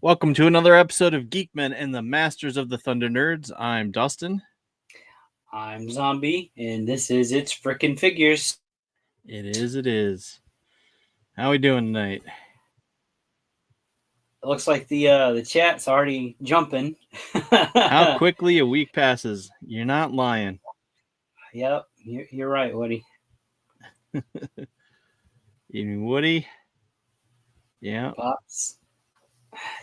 Welcome to another episode of Geek-Men and the Masters of the Thunder Nerds. I'm Dustin. I'm Zombie, and this is It's Frickin' Figures. It is. How we doing tonight? It looks like the chat's already jumping. How quickly a week passes. You're not lying. Yep, you're right, Woody. Even Woody? Yeah. Pops.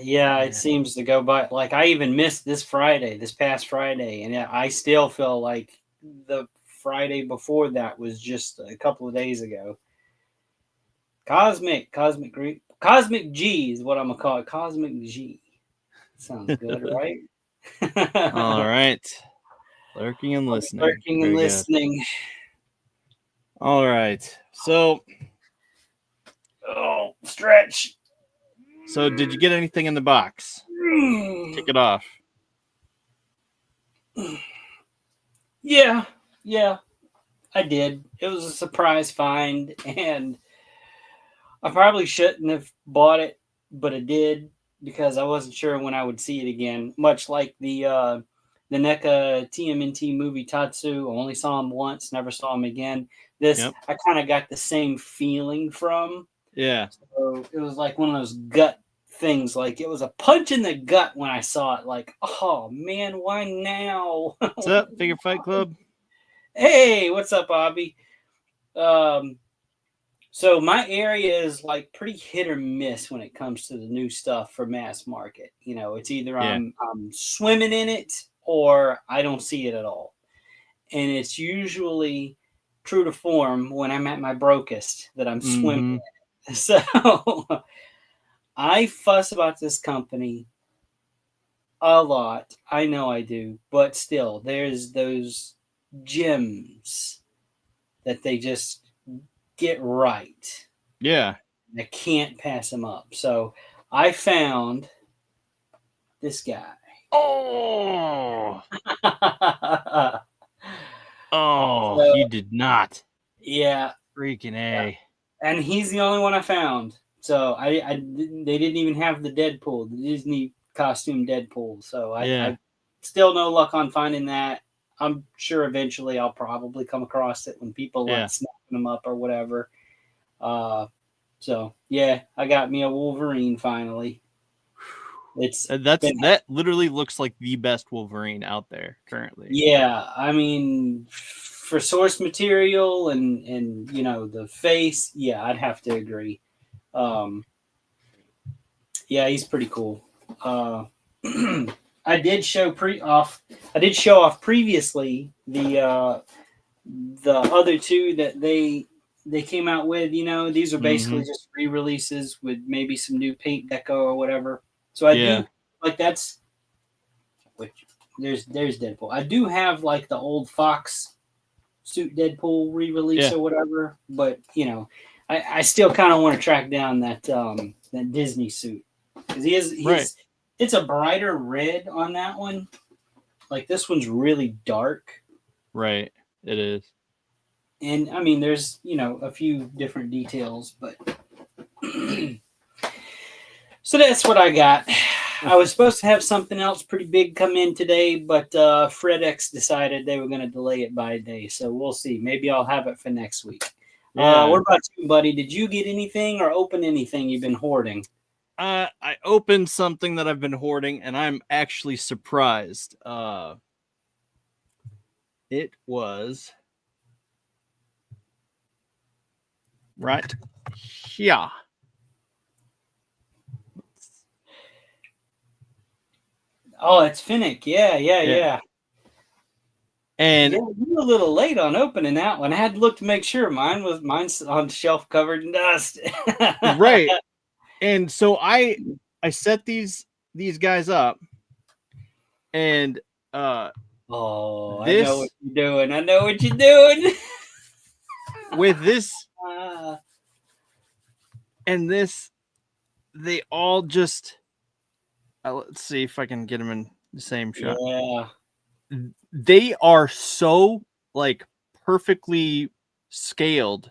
Yeah, it seems to go by. Like, I even missed this past Friday, and I still feel like the Friday before that was just a couple of days ago. Cosmic G is what I'm gonna call it. Cosmic G. Sounds good, right? All right. Lurking and listening. Lurking and listening. All right. So, stretch. So did you get anything in the box? Kick it off. Yeah, I did. It was a surprise find, and I probably shouldn't have bought it, but I did because I wasn't sure when I would see it again. Much like the NECA TMNT movie Tatsu, I only saw him once, never saw him again. This I kind of got the same feeling from. Yeah. So it was like one of those gut things. Like it was a punch in the gut when I saw it. Like, oh man, why now? What's up, Figure Fight Club? Hey, what's up, Bobby? So my area is like pretty hit or miss when it comes to the new stuff for mass market. You know, it's either I'm swimming in it or I don't see it at all. And it's usually true to form when I'm at my brokest that I'm swimming in it. So I fuss about this company a lot. I know I do, but still, there's those gems that they just get right. Yeah. I can't pass them up. So I found this guy. Oh. So, you did not. Yeah. Freaking A. Yeah. And he's the only one I found. So they didn't even have the Deadpool, the Disney costume Deadpool. So I still no luck on finding that. I'm sure eventually I'll probably come across it when people like snapping them up or whatever. So yeah, I got me a Wolverine finally. That literally looks like the best Wolverine out there currently. Yeah, I mean, for source material and you know the face, yeah, I'd have to agree. Yeah, he's pretty cool. I did show off previously the other two that they came out with. You know, these are basically just re-releases with maybe some new paint deco or whatever. So I do like that's which there's Deadpool. I do have like the old Fox suit Deadpool re-release or whatever, but you know, I still kind of want to track down that Disney suit because it's a brighter red on that one. Like this one's really dark. Right, it is. And I mean, there's a few different details, but so that's what I got. I was supposed to have something else pretty big come in today, but FredEx decided they were going to delay it by a day. So we'll see. Maybe I'll have it for next week. Yeah. What about you, buddy? Did you get anything or open anything you've been hoarding? I opened something that I've been hoarding, and I'm actually surprised. It was right here. Oh, it's Finnick. Yeah. And you were a little late on opening that one. I had to look to make sure mine's on the shelf covered in dust. Right. And so I set these guys up, and I know what you're doing. With this and this, they all just let's see if I can get them in the same shot. Yeah. They are so like perfectly scaled,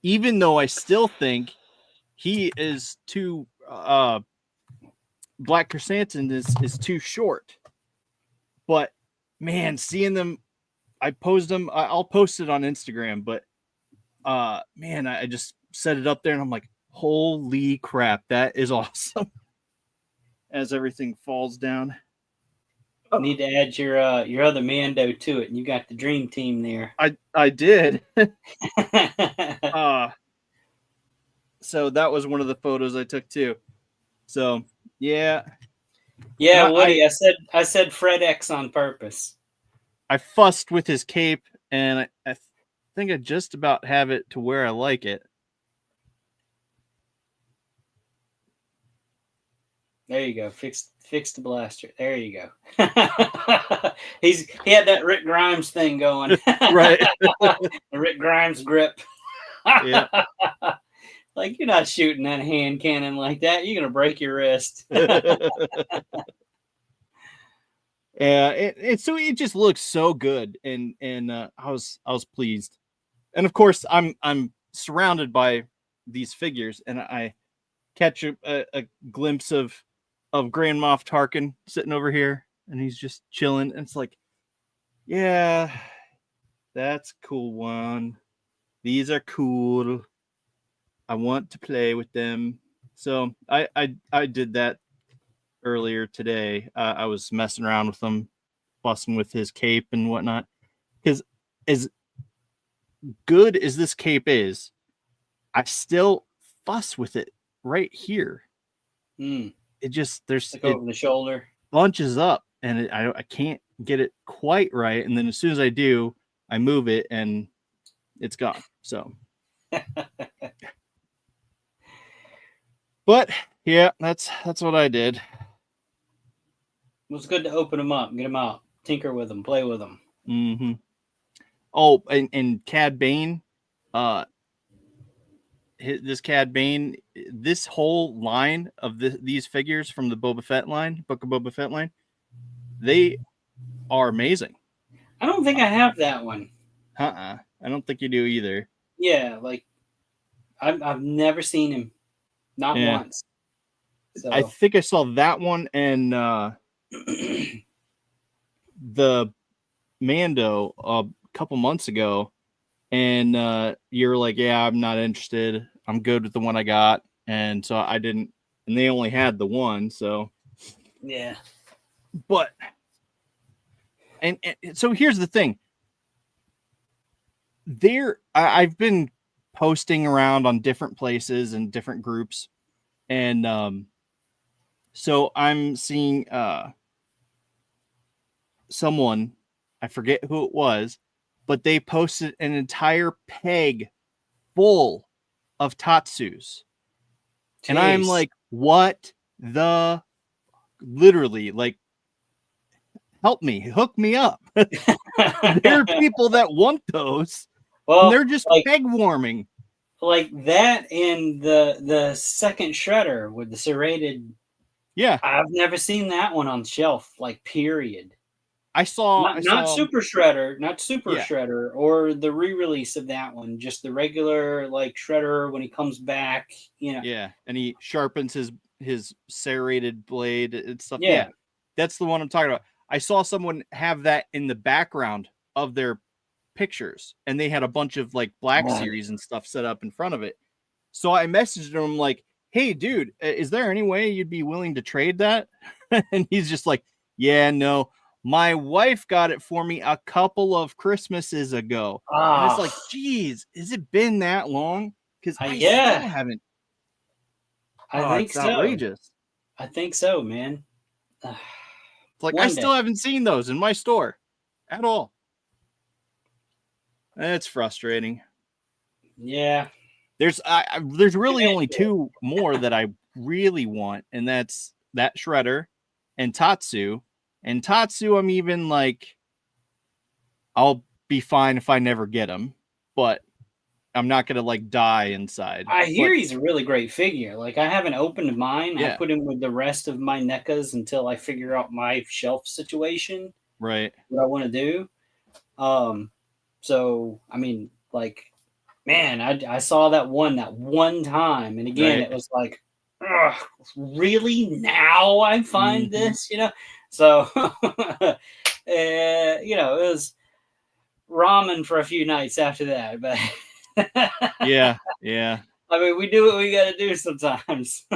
even though I still think he is too black chrysanthemum is too short. But man, seeing them, I posed them. I'll post it on Instagram. But man, I just set it up there, and I'm like, holy crap, that is awesome. As everything falls down. Need to add your other Mando to it, and you got the dream team there. I did. So that was one of the photos I took too. So yeah. Yeah, Woody, I said Fred X on purpose. I fussed with his cape, and I think I just about have it to where I like it. There you go. Fix the blaster. There you go. He had that Rick Grimes thing going. Right. The Rick Grimes grip. Yeah. Like, you're not shooting that hand cannon like that. You're gonna break your wrist. Yeah, so it just looks so good, and I was pleased, and of course I'm surrounded by these figures, and I catch a glimpse of Grand Moff Tarkin sitting over here, and he's just chilling, and it's like, yeah, that's a cool one. These are cool. I want to play with them. So I did that earlier today. I was messing around with him, fussing with his cape and whatnot. Because as good as this cape is, I still fuss with it right here. It just over the shoulder, bunches up, and I can't get it quite right. And then as soon as I do, I move it, and it's gone. So. But yeah, that's what I did. It was good to open them up, get them out, tinker with them, play with them. Mm-hmm. Oh, and Cad Bane, this Cad Bane, this whole line of these figures from the Boba Fett line, Book of Boba Fett line, they are amazing. I don't think I have that one. I don't think you do either. Yeah, like I've never seen him. Not once. So. I think I saw that one and the Mando a couple months ago, and you're like, yeah, I'm not interested. I'm good with the one I got. And so I didn't, and they only had the one. So yeah. But and so here's the thing. I've been posting around on different places and different groups, and so I'm seeing someone, I forget who it was, but they posted an entire peg full of Tatsus. Jeez. And I'm like, what the, literally, like, help me, hook me up. There are people that want those. Well, and they're just like, peg warming. Like that and the second shredder with the serrated. Yeah. I've never seen that one on shelf, like, period. I saw not Super Shredder, or the re-release of that one, just the regular, like, Shredder when he comes back, you know. Yeah, and he sharpens his serrated blade and stuff. Yeah, that's the one I'm talking about. I saw someone have that in the background of their pictures, and they had a bunch of, like, Black Series and stuff set up in front of it. So I messaged him like, hey, dude, is there any way you'd be willing to trade that? And he's just like, yeah, no. My wife got it for me a couple of Christmases ago. And it's like, geez, has it been that long? Because I still haven't. I think so. Outrageous. I think so, man. It's like, I still haven't seen those in my store at all. It's frustrating. Yeah. There's really only two more that I really want, and that's that Shredder and Tatsu. And Tatsu, I'm even like, I'll be fine if I never get him, but I'm not gonna, like, die inside. I hear he's a really great figure. Like, I haven't opened mine. Yeah. I put him with the rest of my NECAs until I figure out my shelf situation. Right. What I want to do. So I mean, like, man, I saw that one time, and again, it was like, really now I find this, So, it was ramen for a few nights after that, but Yeah. I mean, we do what we got to do sometimes.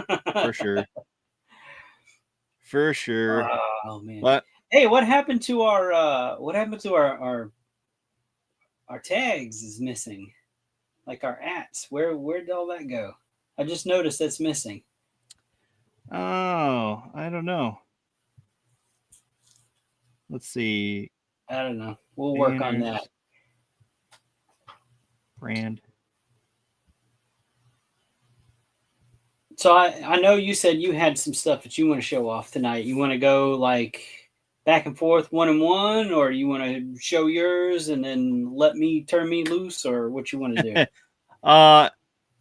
For sure. Oh man. But Hey, what happened to our tags is missing? Like our ats. Where did all that go? I just noticed that's missing. oh, I don't know. Let's see. I don't know. We'll work on Banners, that. brand. So I know you said you had some stuff that you want to show off tonight. You want to go like back and forth 1-on-1, or you want to show yours and then let me turn me loose, or what you want to do?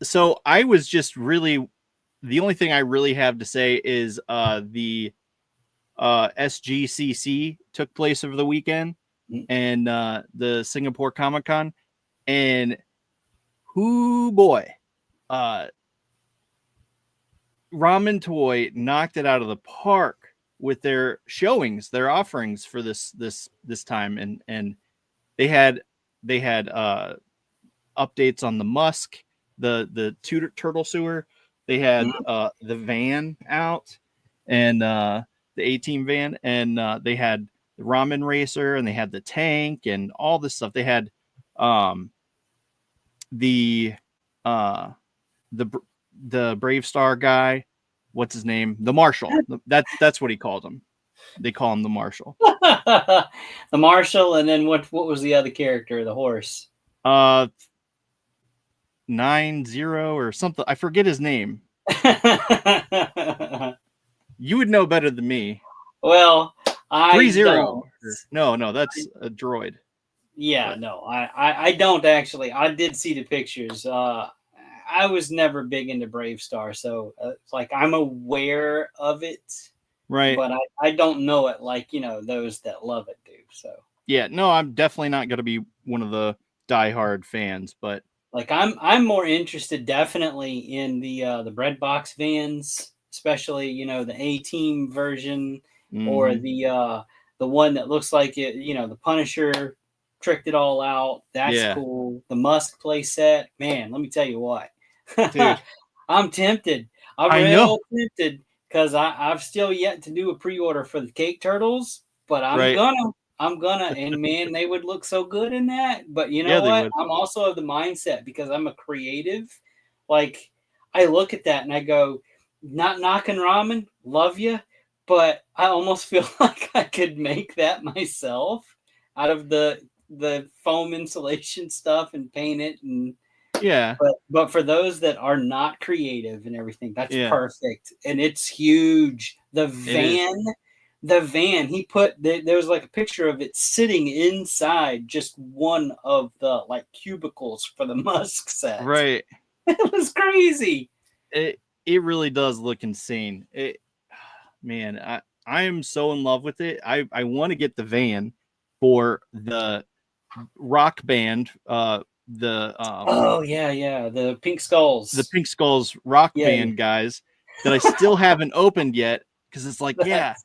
So I was just really, the only thing I really have to say is the SGCC took place over the weekend, and the Singapore Comic Con, and boy, Ramen Toy knocked it out of the park with their showings, their offerings for this time, and they had updates on the Musk, the turtle sewer. They had the van out, and the A-Team van, and they had the Ramen Racer, and they had the tank and all this stuff. They had the Brave Star guy. What's his name? The Marshal. That's what he called him. They call him the Marshal. The Marshal, and then what was the other character? The horse. 90 or something. I forget his name. You would know better than me. Well, 30. No, that's a droid. Yeah, no, I don't actually. I did see the pictures. I was never big into Brave Star, so it's like I'm aware of it, right? But I don't know it like those that love it do. So yeah, no, I'm definitely not going to be one of the diehard fans, but like I'm more interested definitely in the bread box vans, especially the A-Team version, or the one that looks like it. The Punisher tricked it all out. That's cool. The Musk play set, man. Let me tell you what. Dude, I'm tempted. I'm real tempted because I've still yet to do a pre-order for the Cake Turtles, but I'm gonna, and man, they would look so good in that. But you know what? I'm also of the mindset, because I'm a creative. Like, I look at that and I go, not knocking ramen, love you, but I almost feel like I could make that myself out of the foam insulation stuff and paint it. And but for those that are not creative and everything, that's perfect. And it's huge. The van he put there was like a picture of it sitting inside just one of the like cubicles for the Musk set. Right. It was crazy. It really does look insane. Man, I am so in love with it. I want to get the van for the rock band, the Pink Skulls rock band guys that I still haven't opened yet, because it's like I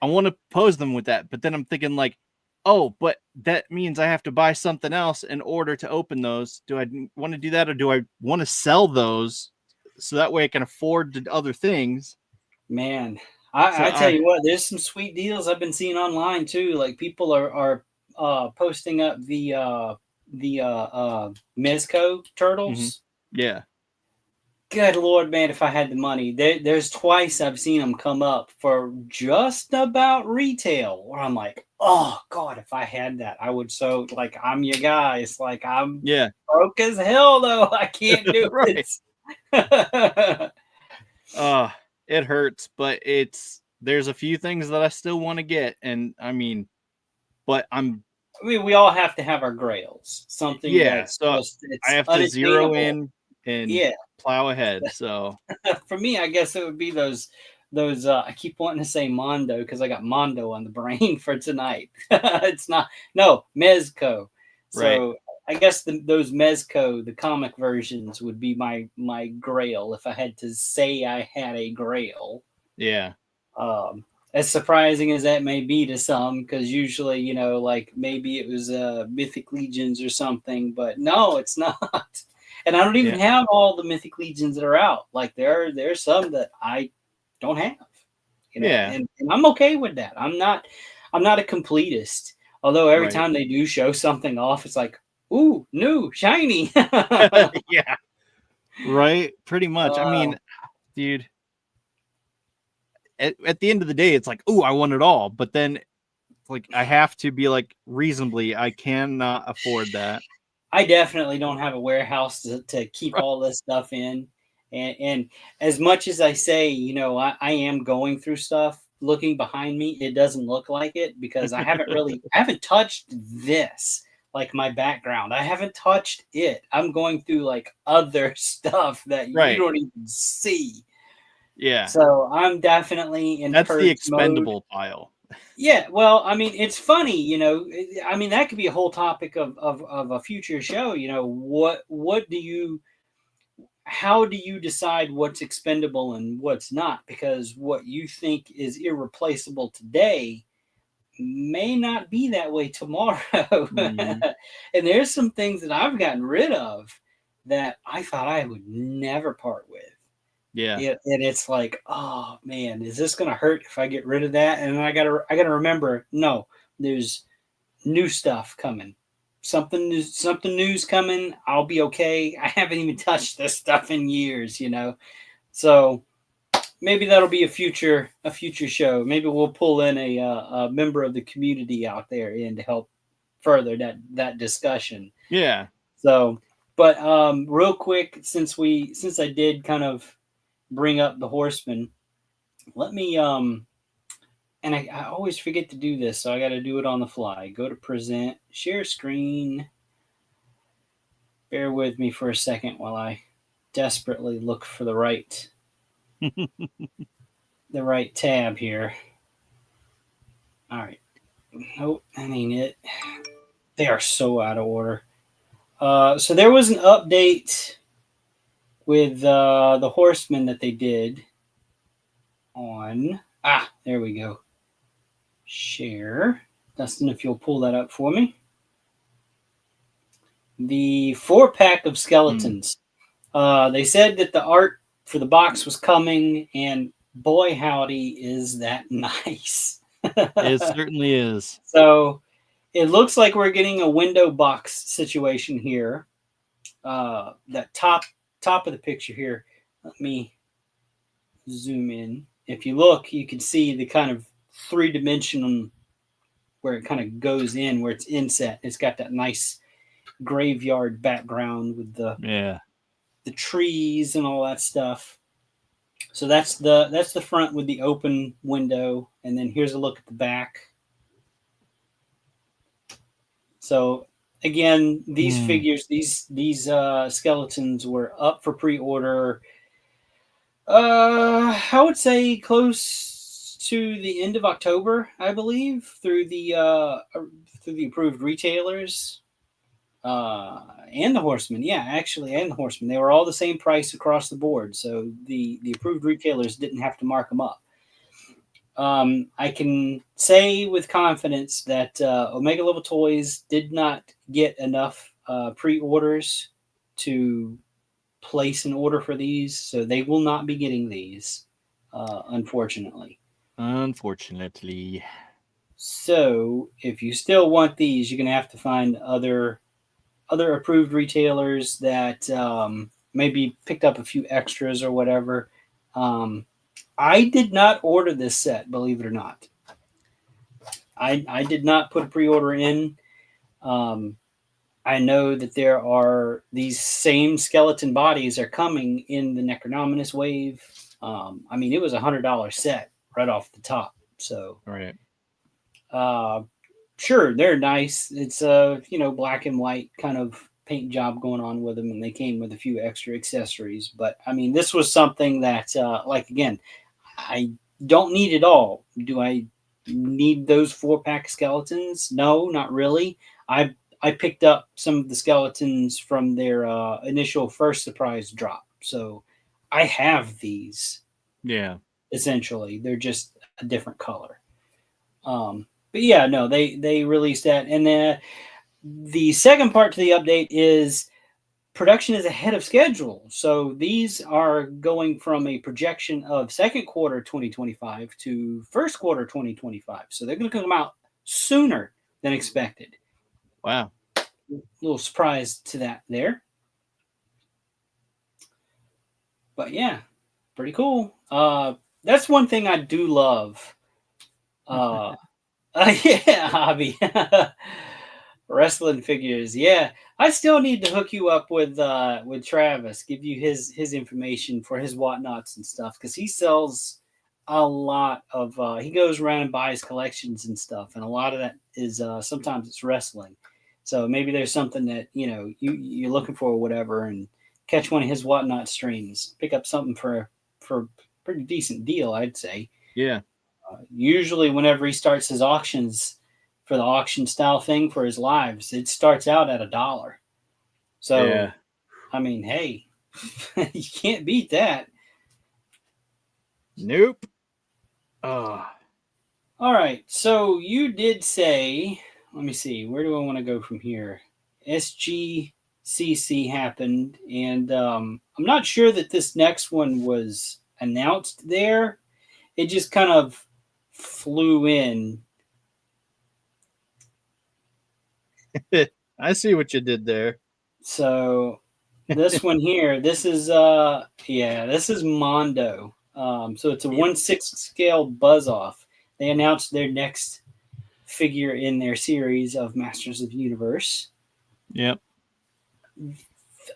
want to pose them with that, but then I'm thinking like, oh, but that means I have to buy something else in order to open those. Do I want to do that, or do I want to sell those so that way I can afford the other things? Man, I tell you what, there's some sweet deals I've been seeing online too. Like, people are posting up the Mezco turtles. Yeah. Good Lord, man, if I had the money. There's twice I've seen them come up for just about retail, where I'm like, oh God, if I had that, I would. So like, I'm your guy. It's like, I'm broke as hell though. I can't do it. It hurts, but there's a few things that I still want to get, and I mean, but we all have to have our grails. Something that's so I have to zero in and plow ahead. So for me, I guess it would be those I keep wanting to say Mondo because I got Mondo on the brain for tonight. It's not Mezco. So I guess those Mezco, the comic versions, would be my grail if I had to say I had a grail. Yeah. As surprising as that may be to some, because usually, like maybe it was Mythic Legions or something, but no, it's not. And I don't even have all the Mythic Legions that are out. Like there's some that I don't have, and I'm okay with that. I'm not a completist. Although every time they do show something off, it's like, ooh, new, shiny. Yeah. Right. Pretty much. I mean, dude, at the end of the day, it's like, ooh, I want it all. But then like I have to be like reasonably, I cannot afford that. I definitely don't have a warehouse to keep all this stuff in. And as much as I say, I am going through stuff, looking behind me, it doesn't look like it because I haven't touched this, like my background. I haven't touched it. I'm going through like other stuff that you don't even see. Yeah. So I'm definitely in That's the expendable mode. pile. Yeah, well, I mean, it's funny, I mean, that could be a whole topic of a future show. How do you decide what's expendable and what's not? Because what you think is irreplaceable today may not be that way tomorrow. Mm-hmm. And there's some things that I've gotten rid of that I thought I would never part with. Yeah. And it's like, oh man, is this gonna hurt if I get rid of that? And I gotta remember, no, there's new stuff coming. Something new's coming. I'll be okay. I haven't even touched this stuff in years, So maybe that'll be a future show. Maybe we'll pull in a member of the community out there in to help further that discussion. Yeah. So, but real quick, since I did kind of bring up the Horseman, let me and I always forget to do this, so I got to do it on the fly. Go to present, share screen. Bear with me for a second while I desperately look for the right tab here. All right. Nope, that ain't it. They are so out of order. So there was an update with the Horseman that they did on. There we go. Share. Dustin, if you'll pull that up for me. The 4-pack of skeletons. They said that the art for the box was coming, and boy, howdy, is that nice. It certainly is. So it looks like we're getting a window box situation here. That top of the picture here. Let me zoom in. If you look, you can see the kind of 3-dimensional where it kind of goes in, where it's inset. It's got that nice graveyard background with the trees and all that stuff. So that's the front with the open window, and then here's a look at the back. So again, these figures, these skeletons were up for pre-order. I would say close to the end of October, I believe, through the approved retailers. And the Horseman, and the Horseman. They were all the same price across the board, so the approved retailers didn't have to mark them up. I can say with confidence that Omega Level Toys did not get enough pre-orders to place an order for these, so they will not be getting these, unfortunately. So if you still want these, you're going to have to find other approved retailers that maybe picked up a few extras or whatever. I did not order this set, believe it or not. I did not put a pre-order in. I know that there are these same skeleton bodies are coming in the Necronominus wave. I mean, it was $100 set right off the top. So, sure, they're nice. It's black and white kind of paint job going on with them, and they came with a few extra accessories. But I mean, this was something that, again, I don't need it all. Do I need those 4-pack skeletons? No, not really. I I picked up some of the skeletons from their initial first surprise drop. So I have these. Yeah. Essentially, they're just a different color. But yeah, no, they released that, and then the second part to the update is production is ahead of schedule. So these are going from a projection of second quarter 2025 to first quarter 2025. So they're going to come out sooner than expected. Wow. A little surprise to that there. But yeah, pretty cool. That's one thing I do love. Yeah, hobby. Wrestling figures. Yeah. I still need to hook you up with Travis, give you his information for his whatnots and stuff, because he sells a lot of he goes around and buys collections and stuff, and a lot of that is sometimes it's wrestling. So maybe there's something that you're looking for or whatever, and catch one of his whatnot streams, pick up something for a pretty decent deal, I'd say. Yeah. Usually whenever he starts his auctions for the auction style thing for his lives, it starts out at $1. So, Yeah. I mean, hey, you can't beat that. Nope. Oh. All right. So you did say, let me see, where do I want to go from here? SGCC happened, and I'm not sure that this next one was announced there. It just kind of flew in. I see what you did there. So this one here, this is this is Mondo. So it's a 1/6 scale buzz off. They announced their next figure in their series of Masters of the Universe. Yep.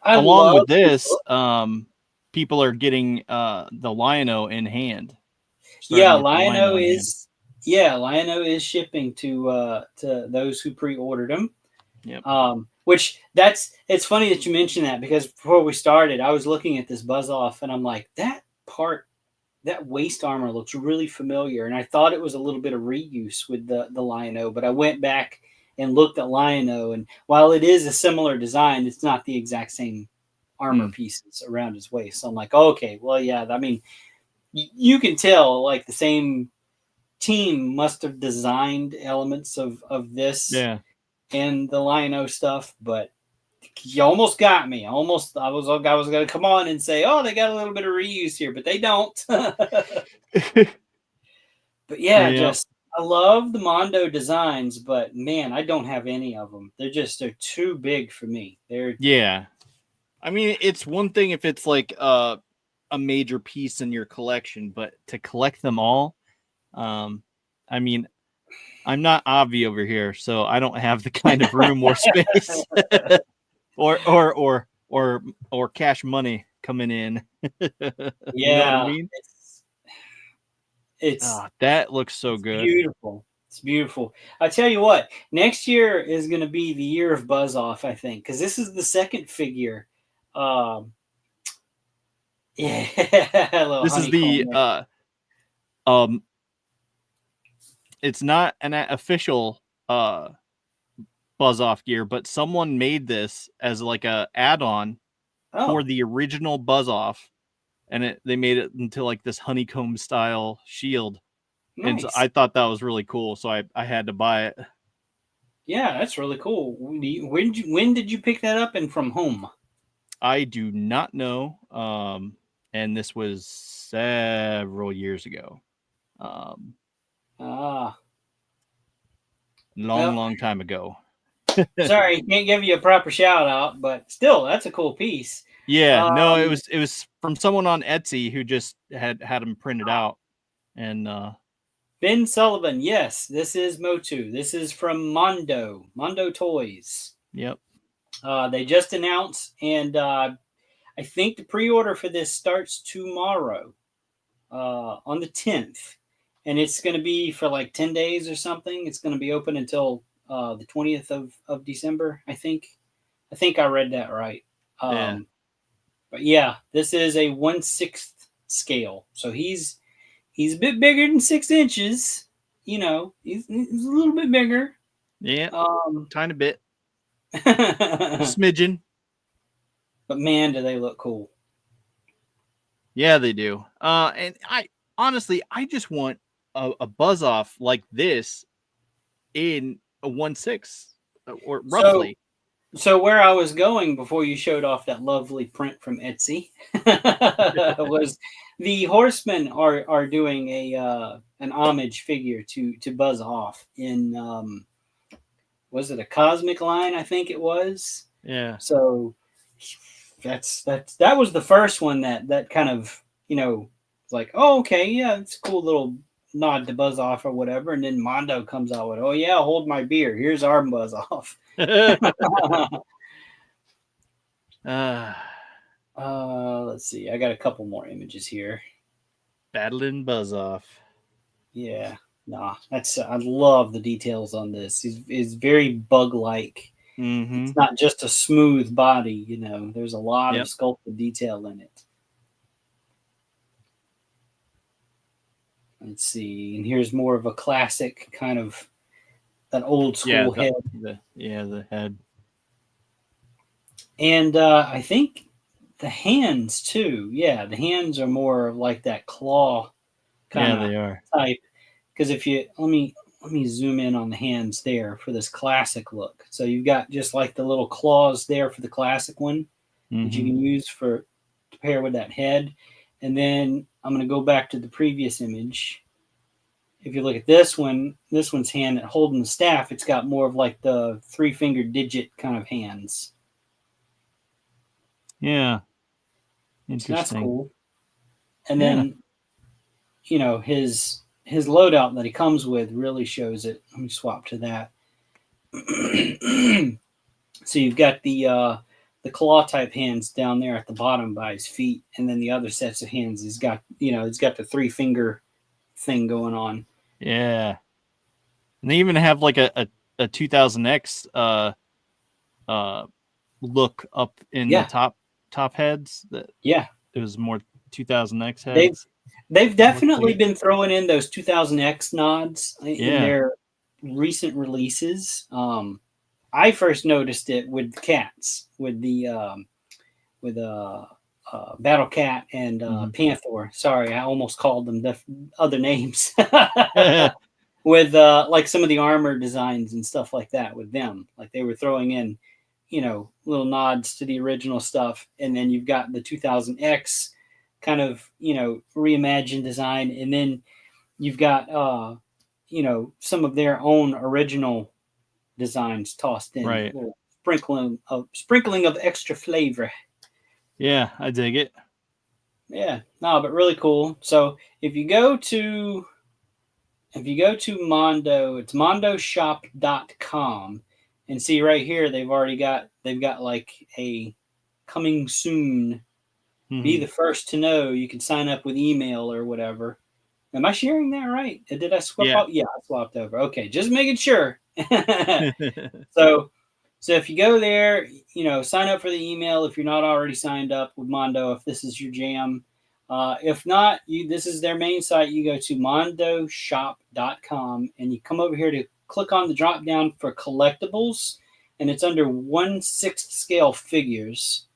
I Along love with this, people are getting the Lion-O in hand. Yeah, Starting to get the Lion-O in hand. is Lion-O is shipping to those who pre-ordered them. Yep. Which it's funny that you mentioned that, because before we started, I was looking at this buzz off and I'm like, that waist armor looks really familiar, and I thought it was a little bit of reuse with the Lion-O, but I went back and looked at Lion-O, and while it is a similar design, it's not the exact same armor pieces around his waist. So I'm like, okay, well, yeah, I mean, you can tell like the same team must have designed elements of this and the Lion-O stuff, but you almost got me. I was going to come on and say, oh, they got a little bit of reuse here, but they don't. But yeah, just I love the Mondo designs, but man, I don't have any of them. They're too big for me. I mean, it's one thing if it's like a major piece in your collection, but to collect them all, I mean, I'm not Avi over here, so I don't have the kind of room or space or cash money coming in. You know what I mean? It's that looks so good. Beautiful. It's beautiful. I tell you what, next year is going to be the year of Buzz Off, I think, because this is the second figure. This is the it's not an official Buzz Off gear, but someone made this as like a add-on for the original Buzz Off, and they made it into like this honeycomb style shield. Nice. And so I thought that was really cool, so I had to buy it. Yeah, that's really cool. When did you pick that up, and from whom? I do not know. And this was several years ago. Long time ago. Sorry, can't give you a proper shout out, but still, that's a cool piece. Yeah, no, it was from someone on Etsy who just had them printed out. And Ben Sullivan, yes, this is Motu. This is from Mondo Toys. Yep. They just announced, and I think the pre-order for this starts tomorrow, on the 10th, and it's going to be for like 10 days or something. It's going to be open until the 20th of December, I think. I think I read that right. But yeah, this is a 1/6 scale, so he's a bit bigger than 6 inches. You know, he's a little bit bigger. Yeah, tiny bit. Smidgen. But man, do they look cool. Yeah, they do. And I honestly, I just want a buzz off like this in a 1/6 or So, roughly. so where I was going before you showed off that lovely print from Etsy was the Horsemen are doing an homage figure to Buzz Off in was it a Cosmic line? I think it was. Yeah. So that was the first one that kind of like, oh, okay, yeah, it's a cool little nod to Buzz Off or whatever. And then Mondo comes out with, oh yeah, hold my beer, here's our Buzz Off. Let's see, I got a couple more images here. Battling Buzz Off. Yeah, nah, I love the details on this. It's very bug like. Mm-hmm. It's not just a smooth body, there's a lot Yep. of sculpted detail in it. Let's see, and here's more of a classic kind of that old school head. The head. And I think the hands too. Yeah, the hands are more like that claw kind of type. Because if you let me zoom in on the hands there for this classic look. So you've got just like the little claws there for the classic one that you can use to pair with that head. And then I'm going to go back to the previous image. If you look at this one's hand holding the staff, it's got more of like the 3-finger digit kind of hands. Yeah. Interesting. So that's cool. And then, his loadout that he comes with really shows it. Let me swap to that. So you've got the claw type hands down there at the bottom by his feet, and then the other sets of hands he's got the 3-finger thing going on. Yeah. And they even have like a 2000X look up in the top heads. It was more 2000X heads. They've definitely been throwing in those 2000X nods in their recent releases. I first noticed it with the cats, with the Battle Cat and Panther. Sorry, I almost called them other names. With like some of the armor designs and stuff like that with them. Like they were throwing in, little nods to the original stuff. And then you've got the 2000X kind of, reimagined design. And then you've got, some of their own original designs tossed in. Right. Sprinkling of extra flavor. Yeah, I dig it. Yeah, no, but really cool. So if you go to Mondo, it's mondoshop.com, and see right here they've got like a coming soon. Be the first to know. You can sign up with email or whatever. Am I sharing that right? Did I swap out? Yeah, I swapped over. Okay, just making sure. So if you go there, sign up for the email if you're not already signed up with Mondo, if this is your jam. If not, this is their main site. You go to mondoshop.com and you come over here to click on the drop down for collectibles, and it's under 1/6 scale figures.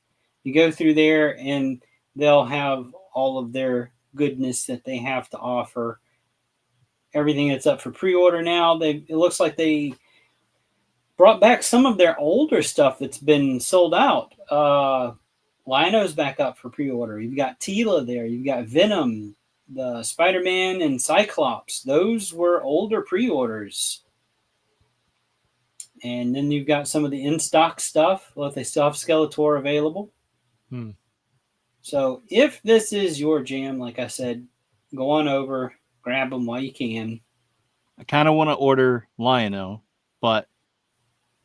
You go through there and they'll have all of their goodness that they have to offer. Everything that's up for pre-order now. It looks like they brought back some of their older stuff that's been sold out. Lino's back up for pre-order. You've got Tila there. You've got Venom, the Spider-Man, and Cyclops. Those were older pre-orders. And then you've got some of the in-stock stuff. Well, they still have Skeletor available. So if this is your jam, like I said, go on over, grab them while you can. I kind of want to order Lion-O, but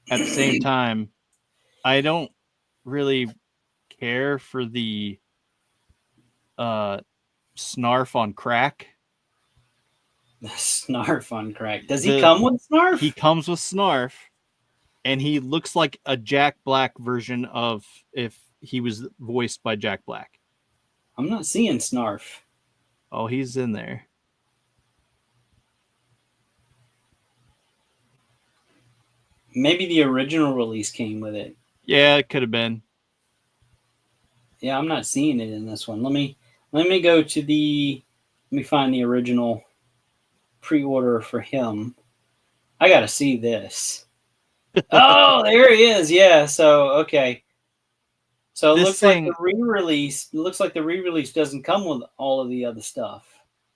at the same time, I don't really care for the Snarf on crack. The Snarf on crack. Does he come with Snarf? He comes with Snarf, and he looks like a Jack Black version of if he was voiced by Jack Black. I'm not seeing Snarf. Oh, he's in there. Maybe the original release came with it. Yeah, it could have been. Yeah, I'm not seeing it in this one. Let me go to the. Let me find the original pre-order for him. I gotta see this. Oh, there he is. Yeah. So okay. So it This looks like thing, the re-release. Looks like the re-release doesn't come with all of the other stuff.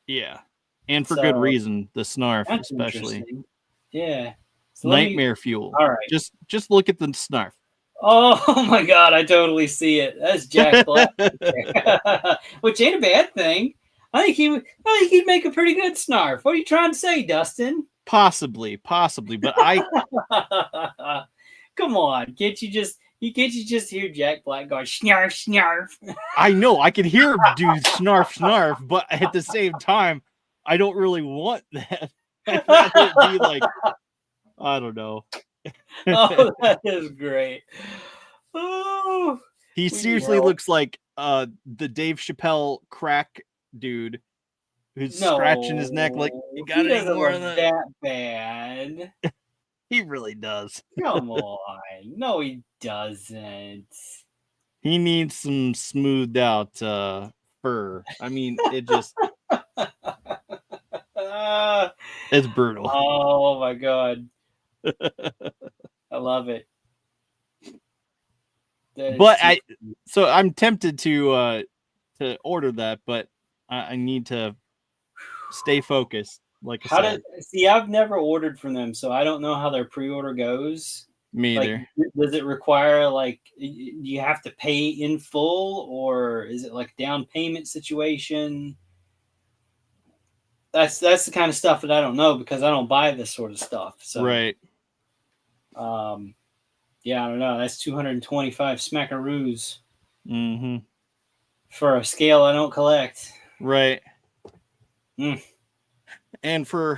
yeah, and for good So reason. The snarf, that's especially interesting. Yeah. So let me. nightmare fuel. All right. Just look at the snarf. Oh my God, I totally see it. That's Jack Black, which ain't a bad thing. I think he'd make a pretty good snarf. What are you trying to say, Dustin? Possibly, but I Come on, can't you just hear Jack Black going snarf snarf? I know I could hear him do snarf, but at the same time, I don't really want that. I'd rather it be like, I don't know. Oh, that is great. Oh, He we need seriously help. looks like the Dave Chappelle crack dude who's No, scratching his neck like, you got he any doesn't more of look that? that bad. He really does. Come on. No, he doesn't. He needs some smoothed out fur. I mean, it just it's brutal. Oh my God. I love it. But I'm tempted to order that, but I need to stay focused. Like I said, I've never ordered from them, so I don't know how their pre-order goes. me Like, either. does it require do you have to pay in full, or is it like a down payment situation? That's the kind of stuff that I don't know because I don't buy this sort of stuff. So Right. Yeah, I don't know. That's 225 smackaroos Mm-hmm. for a scale I don't collect. Right. Mm. And so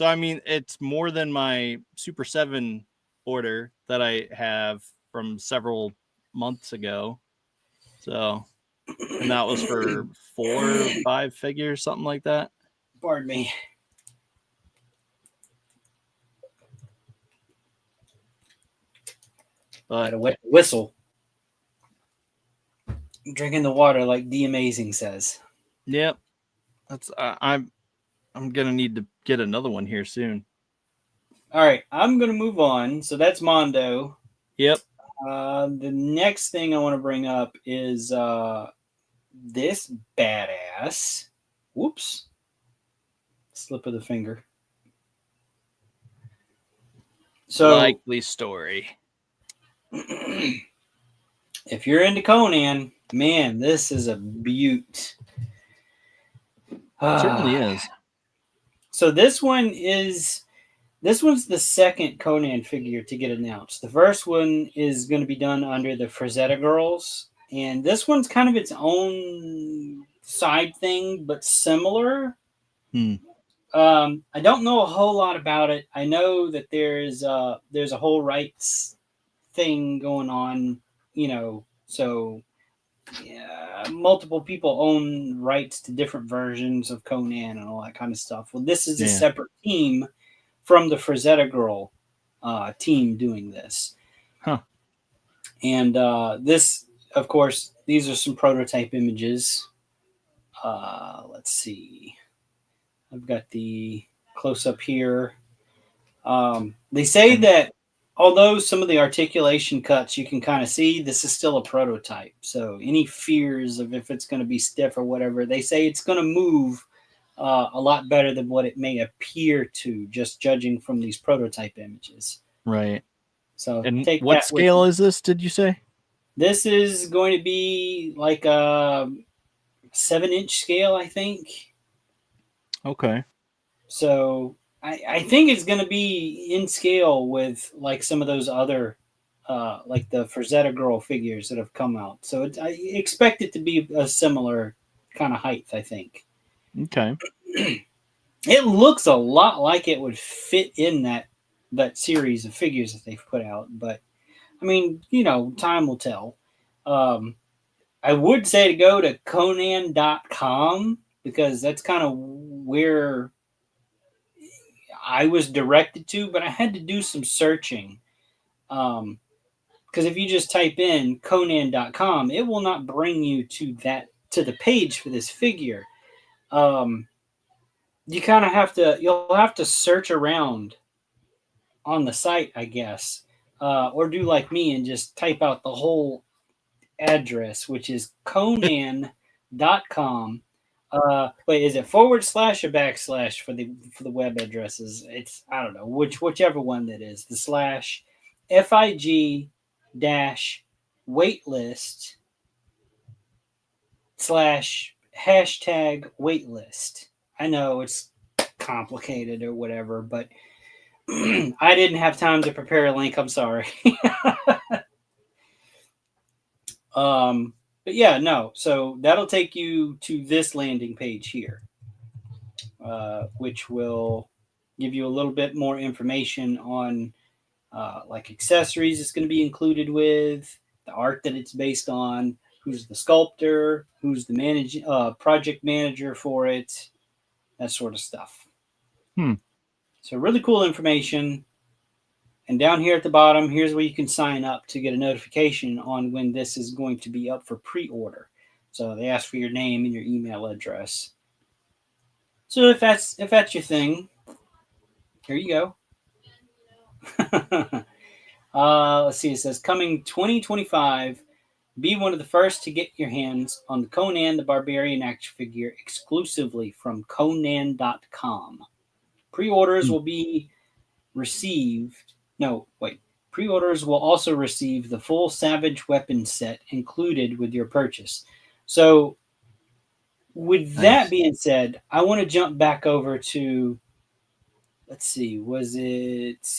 I mean, it's more than my Super 7 order that I have from several months ago. So, and that was for 4 or 5 figures, something like that. Pardon me. I had a wet whistle. Drinking the water like the Amazing says. Yep. That's I'm gonna need to get another one here soon. All right, I'm gonna move on. So that's Mondo. Yep. The next thing I want to bring up is this badass. Whoops. Slip of the finger. So Likely story. if you're into Conan, man, this is a beaut. It certainly is. So this one's the second Conan figure to get announced. The first one is going to be done under the Frazetta Girls, and this one's kind of its own side thing, but similar. I don't know a whole lot about it. I know that there's a whole rights thing going on, so multiple people own rights to different versions of Conan and all that kind of stuff. Well, this is a separate team from the Frazetta Girl team doing this. Huh. And this, of course, these are some prototype images. Let's see. I've got the close-up here. They say that although some of the articulation cuts you can kind of see, this is still a prototype. So any fears of if it's going to be stiff or whatever, they say it's going to move a lot better than what it may appear to, just judging from these prototype images. Right. So and what scale is this, did you say? This is going to be like a 7-inch scale, I think. Okay. So I think it's going to be in scale with like some of those other, like the Frazetta Girl figures that have come out. So I expect it to be a similar kind of height, I think. Okay. It looks a lot like it would fit in that series of figures that they've put out. But, I mean, time will tell. I would say to go to Conan.com because that's kind of where I was directed to, but I had to do some searching Because if you just type in Conan.com, it will not bring you to the page for this figure. You kind of you'll have to search around on the site, I guess, or do like me and just type out the whole address, which is Conan.com. Wait, is it / or backslash for the web addresses? It's, I don't know, whichever one that is. The slash FIG dash waitlist / hashtag waitlist. I know it's complicated or whatever, but I didn't have time to prepare a link. I'm sorry. But yeah, no. So that'll take you to this landing page here, which will give you a little bit more information on like accessories it's going to be included with, the art that it's based on, who's the sculptor, who's the project manager for it, that sort of stuff. So really cool information. And down here at the bottom, here's where you can sign up to get a notification on when this is going to be up for pre-order. So they ask for your name and your email address. So if that's your thing, here you go. Let's see. It says coming 2025. Be one of the first to get your hands on the Conan the Barbarian action figure exclusively from Conan.com. Pre-orders will be received. No, wait. Pre-orders will also receive the full Savage weapon set included with your purchase. So, with that being said, I want to jump back over to, let's see,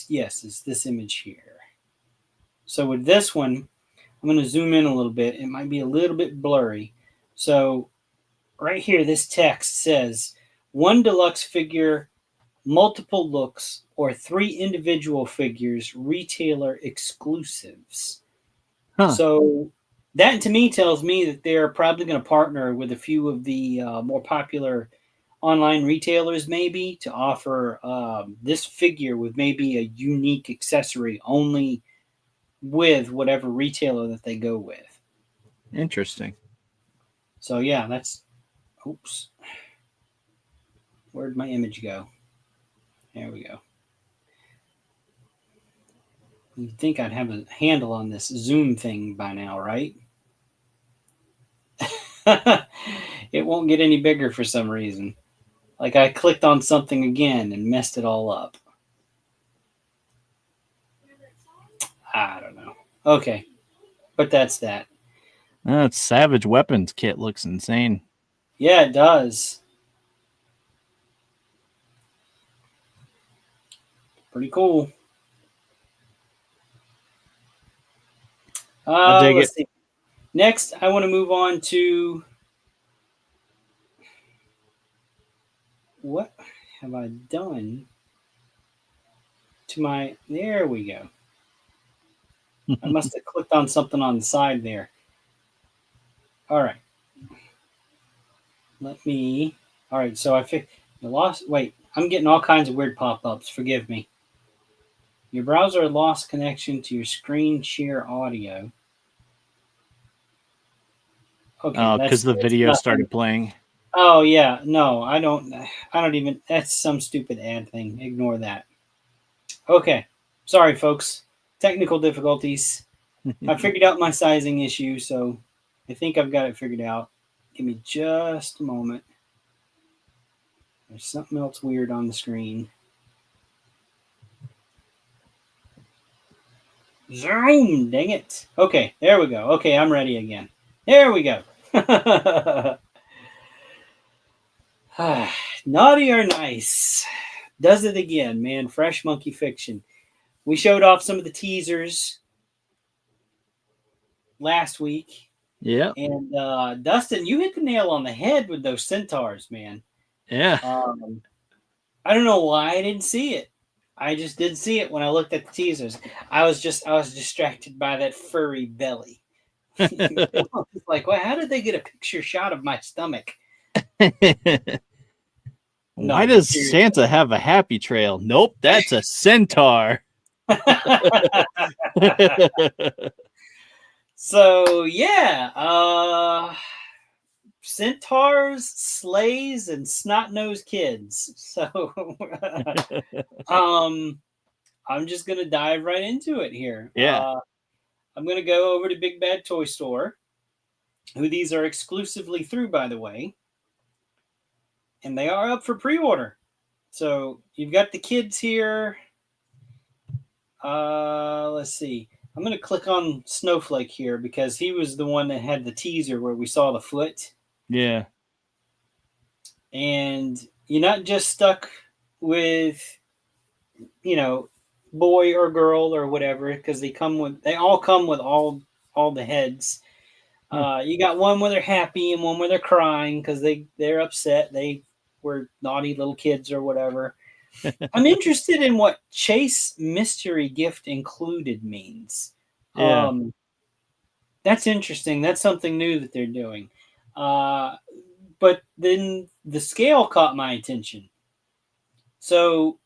yes, it's this image here. So with this one, I'm going to zoom in a little bit. It might be a little bit blurry. So right here, this text says, 1 deluxe figure, multiple looks, or 3 individual figures, retailer exclusives. So that to me tells me that they're probably going to partner with a few of the more popular online retailers, maybe, to offer this figure with maybe a unique accessory only with whatever retailer that they go with. Interesting. So yeah, that's, oops. Where'd my image go? There we go. You'd think I'd have a handle on this Zoom thing by now, right? It won't get any bigger for some reason. Like I clicked on something again and messed it all up. I don't know. Okay. But that's that. That Savage weapons kit looks insane. Yeah, it does. Pretty cool. I dig it. See. Next, I want to move on to what have I done to my, there we go. I must have clicked on something on the side there. All right. All right, so wait, I'm getting all kinds of weird pop-ups. Forgive me. Your browser lost connection to your screen share audio. Okay. Because the video started playing. Oh yeah, no, I don't even. That's some stupid ad thing. Ignore that. Okay, sorry, folks. Technical difficulties. I figured out my sizing issue, so I think I've got it figured out. Give me just a moment. There's something else weird on the screen. Zoom, dang it. Okay, there we go. Okay, I'm ready again. There we go. Naughty or nice. Does it again, man. Fresh Monkey Fiction. We showed off some of the teasers last week. Yeah. And Dustin, you hit the nail on the head with those centaurs, man. Yeah. I don't know why I didn't see it. I just didn't see it when I looked at the teasers. I was distracted by that furry belly. Like, well, how did they get a picture shot of my stomach? Why does Santa have a happy trail? Nope, that's a centaur. So yeah, centaurs, sleighs, and snot-nosed kids. So um I'm just gonna dive right into it here. Yeah. I'm gonna go over to Big Bad Toy Store, who these are exclusively through, by the way, and they are up for pre-order. So you've got the kids here. Let's see. I'm gonna click on Snowflake here because he was the one that had the teaser where we saw the foot. Yeah. And you're not just stuck with, you know, boy or girl or whatever, because they all come with all the heads. You got one where they're happy and one where they're crying because they're upset. They were naughty little kids or whatever. I'm interested in what Chase Mystery Gift Included means. Yeah. That's interesting. That's something new that they're doing. But then the scale caught my attention. So,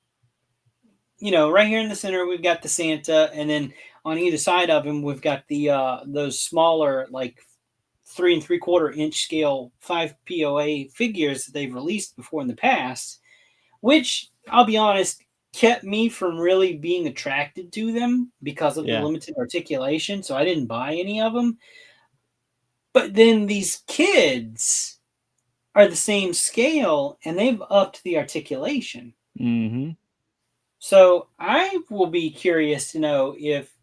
right here in the center, we've got the Santa, and then on either side of him, we've got the those smaller, like 3 3/4 inch scale 5 POA figures that they've released before in the past, which I'll be honest kept me from really being attracted to them because of the Yeah. limited articulation. So I didn't buy any of them. But then these kids are the same scale and they've upped the articulation. Mm-hmm. So I will be curious to know if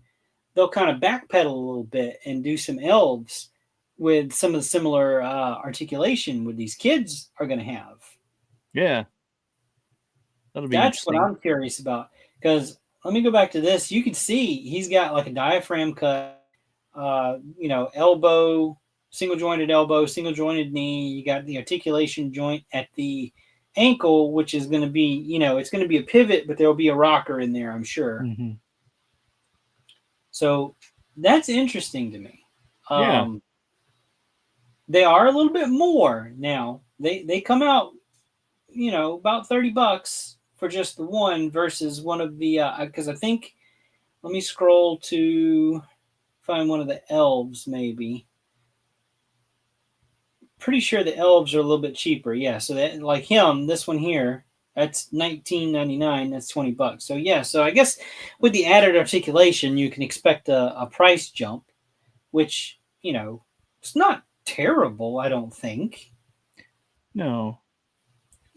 they'll kind of backpedal a little bit and do some elves with some of the similar articulation what these kids are going to have. Yeah. That'll be That's what interesting. I'm curious about. Because let me go back to this. You can see he's got like a diaphragm cut, elbow, single jointed elbow, single jointed knee. You got the articulation joint at the ankle, which is going to be, it's going to be a pivot, but there'll be a rocker in there, I'm sure. Mm-hmm. So that's interesting to me. Yeah. They are a little bit more now. They come out, about $30 for just the one versus one of the because I think, let me scroll to find one of the elves maybe. Pretty sure the elves are a little bit cheaper. Yeah, so that, like him, this one here, that's $19.99. That's $20. So yeah, so I guess with the added articulation, you can expect a price jump, which it's not terrible. I don't think. No.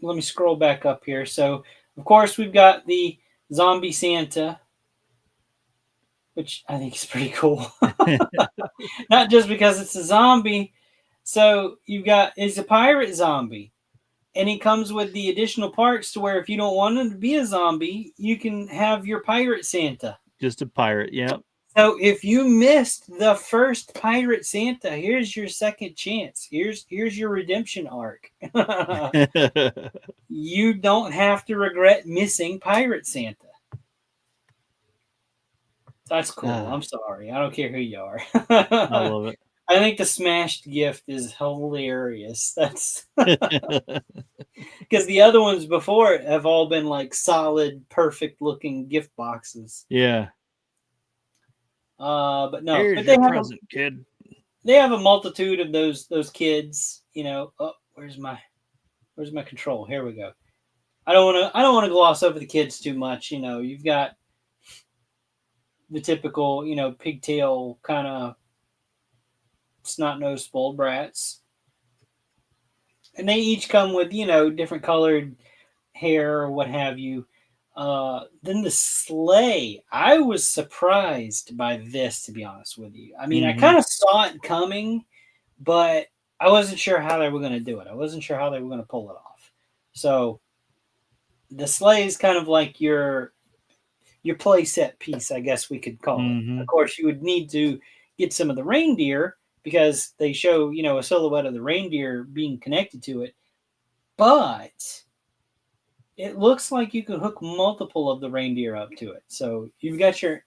Let me scroll back up here. So of course we've got the zombie Santa, which I think is pretty cool. Not just because it's a zombie. So he's a pirate zombie. And he comes with the additional parts to where if you don't want him to be a zombie, you can have your pirate Santa. Just a pirate, yeah. So if you missed the first pirate Santa, here's your second chance. Here's your redemption arc. You don't have to regret missing pirate Santa. That's cool. I'm sorry. I don't care who you are. I love it. I think the smashed gift is hilarious. That's because the other ones before it have all been like solid, perfect looking gift boxes. Yeah. But no, Here's but they your have present, kid. They have a multitude of those kids. Oh, where's my control? Here we go. I don't want to gloss over the kids too much. You've got the typical, pigtail kind of snot-nosed spoiled brats. And they each come with, different colored hair or what have you. Then the sleigh. I was surprised by this, to be honest with you. I mean, I kind of saw it coming, but I wasn't sure how they were going to do it. I wasn't sure how they were going to pull it off. So the sleigh is kind of like your play set piece, I guess we could call it. Of course, you would need to get some of the reindeer because they show, a silhouette of the reindeer being connected to it. But it looks like you can hook multiple of the reindeer up to it. So you've got your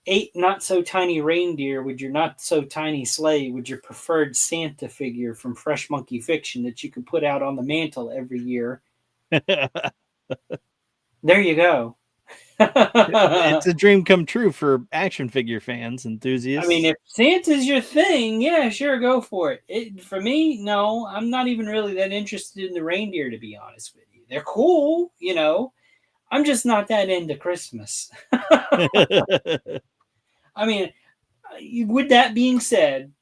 8 not so tiny reindeer with your not so tiny sleigh with your preferred Santa figure from Fresh Monkey Fiction that you can put out on the mantle every year. There you go. It's a dream come true for action figure fans, I enthusiasts. mean, if Santa's your thing, yeah, sure, go for it. For me, no, I'm not even really that interested in the reindeer, to be honest with you. They're cool, you know. I'm just not that into Christmas. I mean, with that being said,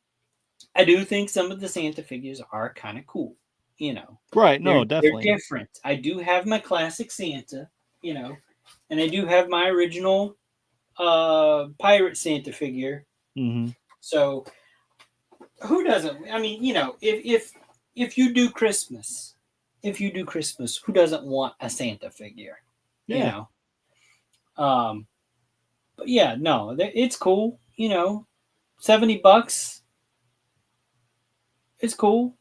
I do think some of the Santa figures are kind of cool, you know. Right, no, They're definitely. different. I do have my classic Santa, you know, and I do have my original pirate Santa figure. Mm-hmm. So who doesn't? I mean, you know, if you do Christmas, who doesn't want a Santa figure? Yeah. You know. But yeah, no, it's cool. You know, $70. It's cool.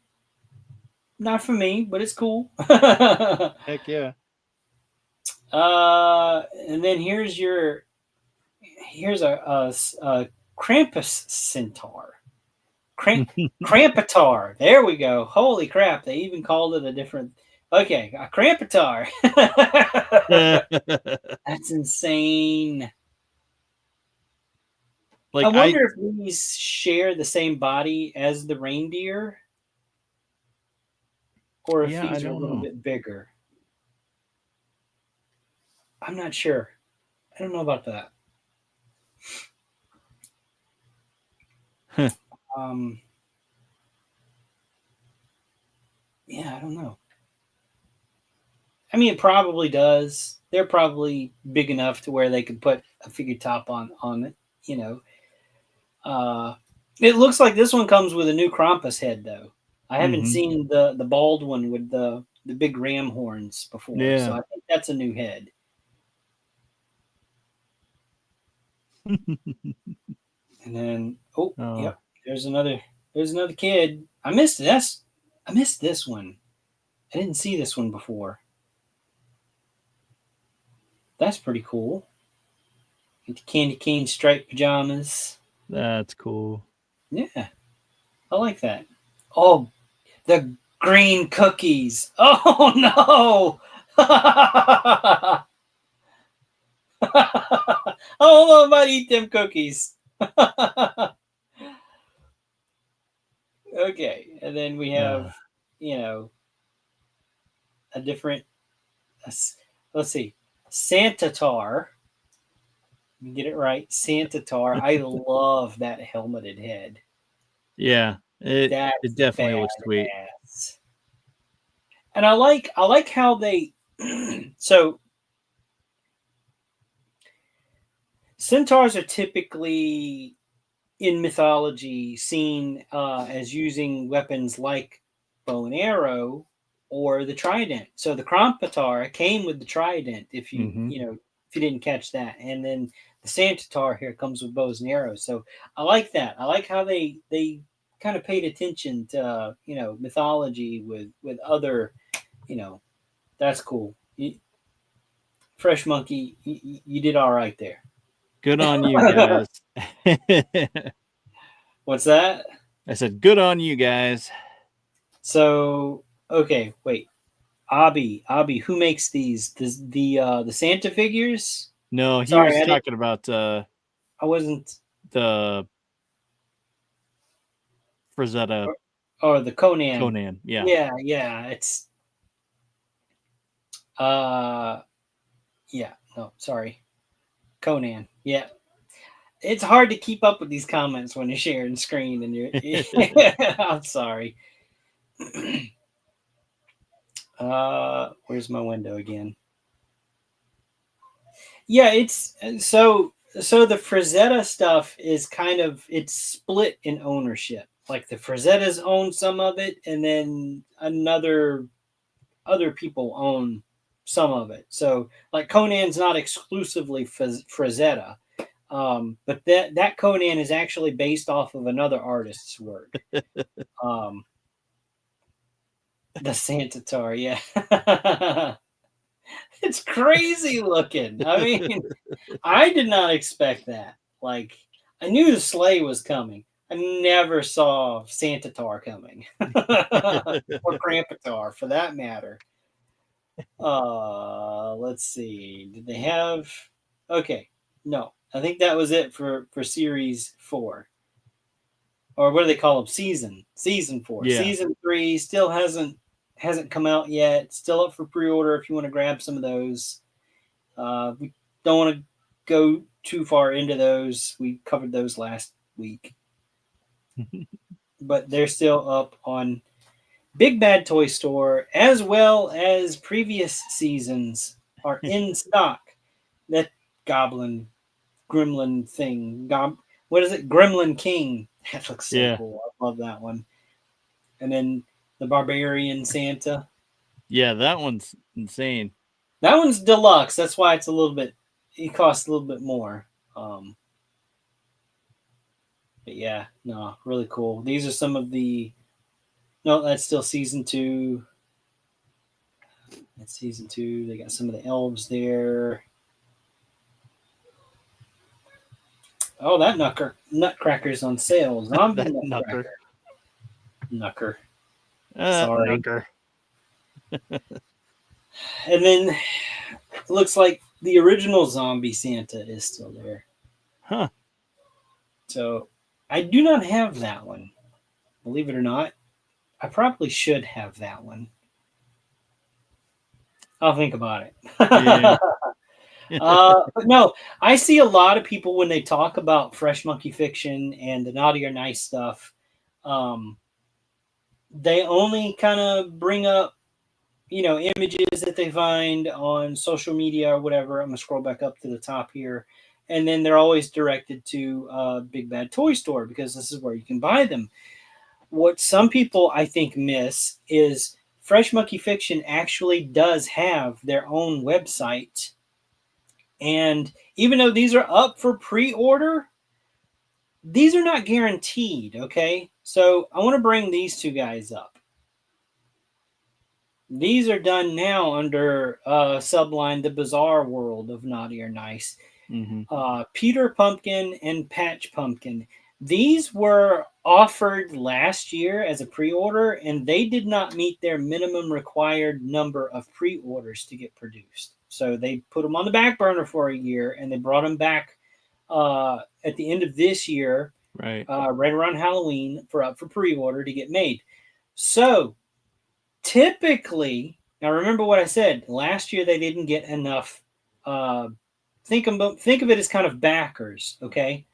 Not for me, but it's cool. Heck yeah. And then here's a Krampus centaur. Krampatar. There we go. Holy crap! They even called it a different. Okay, a Krampatar. That's insane. Like I wonder if these share the same body as the reindeer, or if these are a little bit bigger. I'm not sure. I don't know about that. Yeah, I don't know. I mean, it probably does. They're probably big enough to where they could put a figure top on it. You know, it looks like this one comes with a new Krampus head, though. I haven't seen the bald one with the big ram horns before, so I think that's a new head. And then, yep, there's another kid. I missed this. I missed this one. I didn't see this one before. That's pretty cool. With the candy cane striped pajamas. That's cool. Yeah, I like that. Oh, the green cookies. Oh no! I don't know if I'd eat them cookies. Okay, and then we have, you know, a different. Let's see, Santatar. Let me get it right, Santatar. I love that helmeted head. Yeah, it definitely looks sweet. And I like how they so centaurs are typically in mythology seen as using weapons like bow and arrow or the trident. So the Krampatar came with the trident, if you you know, if you didn't catch that. And then the Santatar here comes with bows and arrows. So I like that. I like how they kind of paid attention to you know, mythology with other, you know, that's cool. Fresh Monkey, you did all right there. Good on you guys. What's that? I said, good on you guys. So, okay, wait. Abby, who makes these? The Santa figures? No, he was talking about I wasn't the Frazetta. Or the Conan. Conan, yeah. Yeah, it's yeah, no, sorry. Conan. Yeah. It's hard to keep up with these comments when you're sharing screen and you're I'm sorry. Where's my window again? Yeah, it's so the Frazetta stuff is kind of, it's split in ownership. Like the Frazettas own some of it, and then other people own some of it. So like Conan's not exclusively Frazetta. But that Conan is actually based off of another artist's work. The Santatar, yeah. It's crazy looking. I mean, I did not expect that. Like, I knew the sleigh was coming. I never saw Santatar coming. Or Krampatar, for that matter. Let's see. Did they have... Okay, no, I think that was it for series 4, or what do they call them? Season 4. Yeah. Season 3 still hasn't come out yet. Still up for pre-order if you want to grab some of those. We don't want to go too far into those. We covered those last week, but they're still up on Big Bad Toy Store, as well as previous seasons are in stock. That Goblin Gremlin thing. What is it? Gremlin King. That looks so Yeah. cool. I love that one. And then the Barbarian Santa. Yeah, that one's insane. That one's deluxe. That's why it's a little bit. It costs a little bit more. But yeah, no, really cool. These are some of the. No, that's still season 2. That's season 2. They got some of the elves there. Oh, that Nutcracker's on sale. Zombie That Nutcracker. Nucker. Sorry. Nucker. And then it looks like the original Zombie Santa is still there. Huh. So I do not have that one. Believe it or not. I probably should have that one. I'll think about it. Yeah. But no, I see a lot of people when they talk about Fresh Monkey Fiction and the Naughty or Nice stuff, they only kind of bring up, images that they find on social media or whatever. I'm going to scroll back up to the top here. And then they're always directed to Big Bad Toy Store because this is where you can buy them. What some people, I think, miss is Fresh Monkey Fiction actually does have their own website. And even though these are up for pre-order, these are not guaranteed, okay? So I want to bring these two guys up. These are done now under subline The Bizarre World of Naughty or Nice. Mm-hmm. Peter Pumpkin and Patch Pumpkin. These were offered last year as a pre-order, and they did not meet their minimum required number of pre-orders to get produced. So they put them on the back burner for a year, and they brought them back at the end of this year, right around Halloween, for pre-order to get made. So typically, now remember what I said. Last year they didn't get enough. Think of it as kind of backers, okay?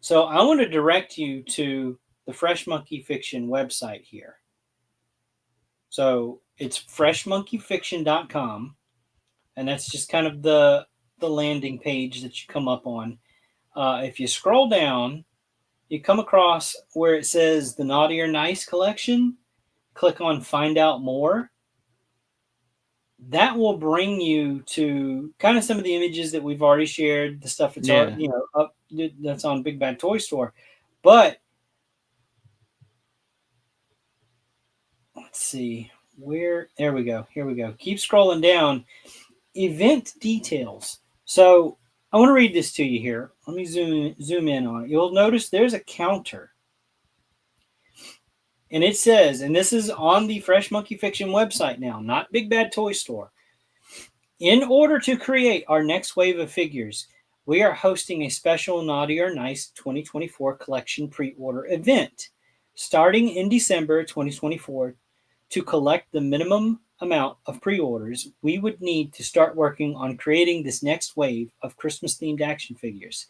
So I want to direct you to the Fresh Monkey Fiction website here. So it's freshmonkeyfiction.com, and that's just kind of the landing page that you come up on. If you scroll down, you come across where it says the Naughty or Nice collection. Click on Find Out More. That will bring you to kind of some of the images that we've already shared, the stuff that's already, up, that's on Big Bad Toy Store. But let's see where. There we go. Here we go. Keep scrolling down. Event details. So I want to read this to you here. Let me zoom in on it. You'll notice there's a counter. And it says, and this is on the Fresh Monkey Fiction website now, not Big Bad Toy Store. In order to create our next wave of figures, we are hosting a special Naughty or Nice 2024 collection pre-order event starting in December 2024. To collect the minimum amount of pre-orders, we would need to start working on creating this next wave of Christmas-themed action figures.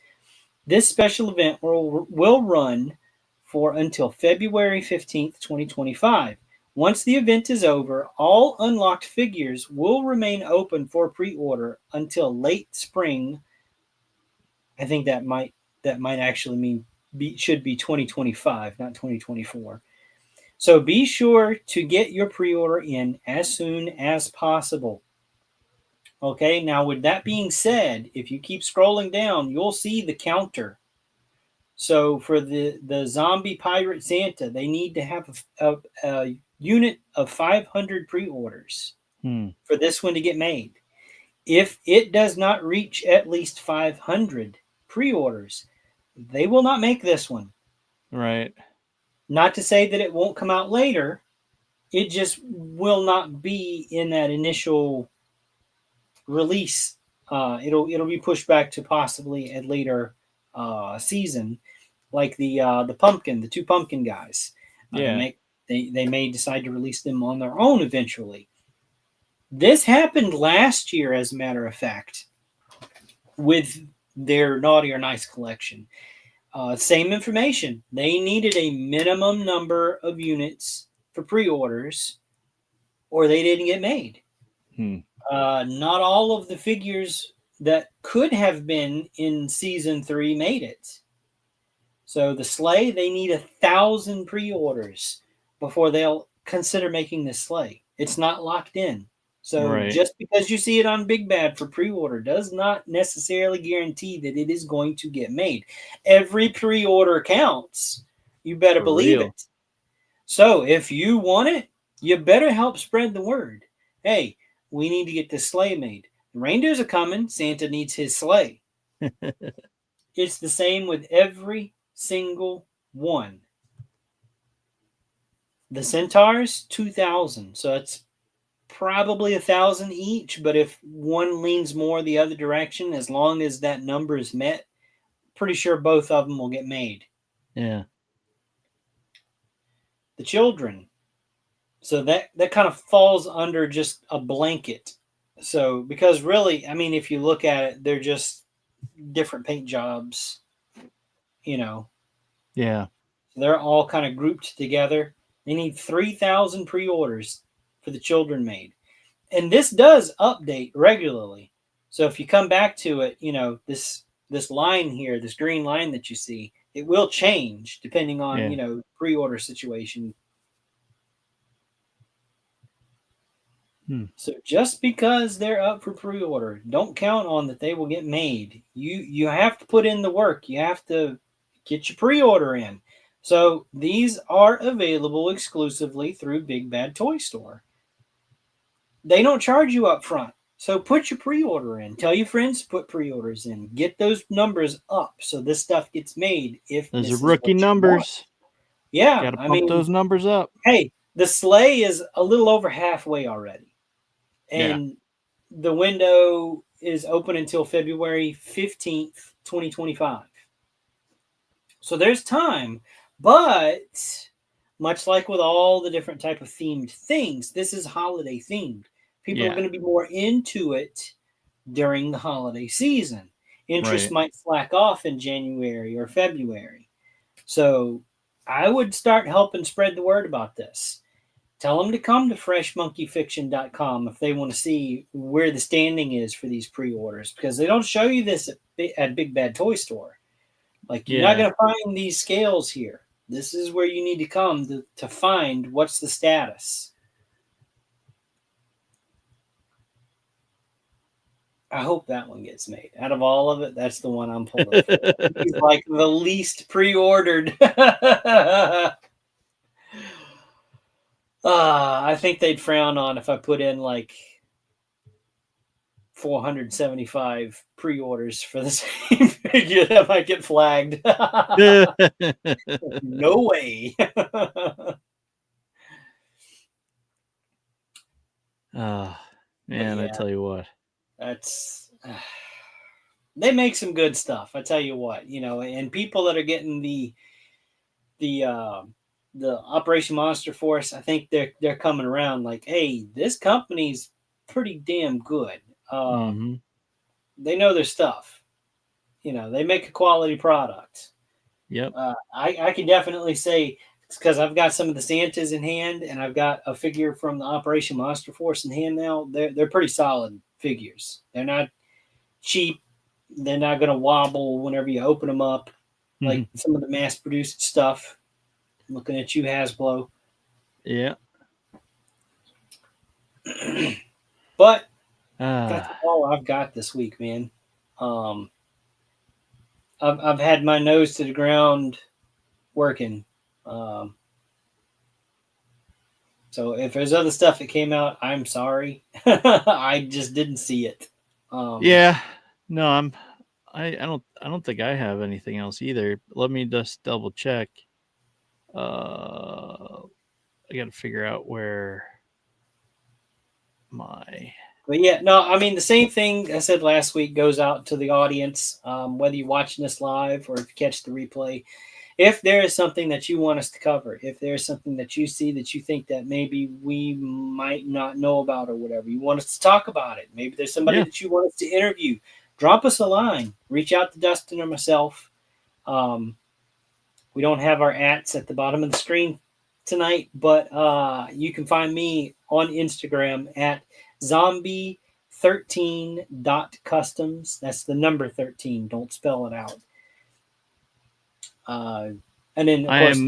This special event will run for until February 15th, 2025. Once the event is over, all unlocked figures will remain open for pre-order until late spring. I think that might actually mean should be 2025, not 2024. So be sure to get your pre-order in as soon as possible. Okay, now with that being said, if you keep scrolling down, you'll see the counter. So for the Zombie Pirate Santa, they need to have a unit of 500 pre-orders for this one to get made. If it does not reach at least 500 pre-orders, they will not make this one. Right. Not to say that it won't come out later. It just will not be in that initial release It'll be pushed back to possibly a later season, like the pumpkin, the two pumpkin guys. Yeah. They may decide to release them on their own eventually. This happened last year, as a matter of fact, with their Naughty or Nice collection. Same information. They needed a minimum number of units for pre-orders, or they didn't get made. Not all of the figures that could have been in season 3 made it. So the sleigh, they need 1,000 pre-orders before they'll consider making this sleigh. It's not locked in. So just because you see it on Big Bad for pre-order does not necessarily guarantee that it is going to get made. Every pre-order counts. You better believe it. So if you want it, you better help spread the word. Hey, we need to get this sleigh made. The reindeers are coming. Santa needs his sleigh. It's the same with every single one. The centaurs, 2,000. So it's probably 1,000 each. But if one leans more the other direction, as long as that number is met, pretty sure both of them will get made. Yeah. The children. So that kind of falls under just a blanket. So because really, I mean, if you look at it, they're just different paint jobs, you know. Yeah. They're all kind of grouped together. They need 3,000 pre-orders for the children made. And this does update regularly. So if you come back to it, you know, this line here, this green line that you see, it will change depending on, you know, pre-order situation. So just because they're up for pre-order, don't count on that they will get made. You have to put in the work. You have to get your pre-order in. So these are available exclusively through Big Bad Toy Store. They don't charge you up front. So put your pre-order in. Tell your friends to put pre-orders in. Get those numbers up so this stuff gets made. If those are rookie numbers. Yeah. Got to pump those numbers up. Hey, the sleigh is a little over halfway already. And the window is open until February 15th, 2025. So there's time. But much like with all the different type of themed things, this is holiday themed. People are going to be more into it during the holiday season. Interest might slack off in January or February. So I would start helping spread the word about this. Tell them to come to freshmonkeyfiction.com if they want to see where the standing is for these pre-orders, because they don't show you this at Big Bad Toy Store. Like, you're not going to find these scales here. This is where you need to come to find what's the status. I hope that one gets made. Out of all of it, that's the one I'm pulling for. He's like the least pre-ordered. I think they'd frown on if I put in like 475 pre-orders for the same figure. That might get flagged. No way. Man, I tell you what. That's they make some good stuff. I tell you what, you know, and people that are getting the Operation Monster Force, I think they're coming around like, hey, this company's pretty damn good. They know their stuff. You know, they make a quality product. Yep. I can definitely say, because I've got some of the Santas in hand, and I've got a figure from the Operation Monster Force in hand now. They're pretty solid figures. They're not cheap. They're not going to wobble whenever you open them up, like some of the mass-produced stuff. I'm looking at you, Hasbro. Yeah. But that's all I've got this week, man. I've had my nose to the ground working. So if there's other stuff that came out, I'm sorry. I just didn't see it. No, I don't think I have anything else either. Let me just double check. I got to figure out where my But yeah, no, I mean, the same thing I said last week goes out to the audience, whether you're watching this live or if you catch the replay. If there is something that you want us to cover, if there's something that you see that you think that maybe we might not know about or whatever, you want us to talk about it. Maybe there's somebody that you want us to interview. Drop us a line. Reach out to Dustin or myself. We don't have our ats at the bottom of the screen tonight, but you can find me on Instagram at zombie13.customs. That's the number 13. Don't spell it out. And then of course,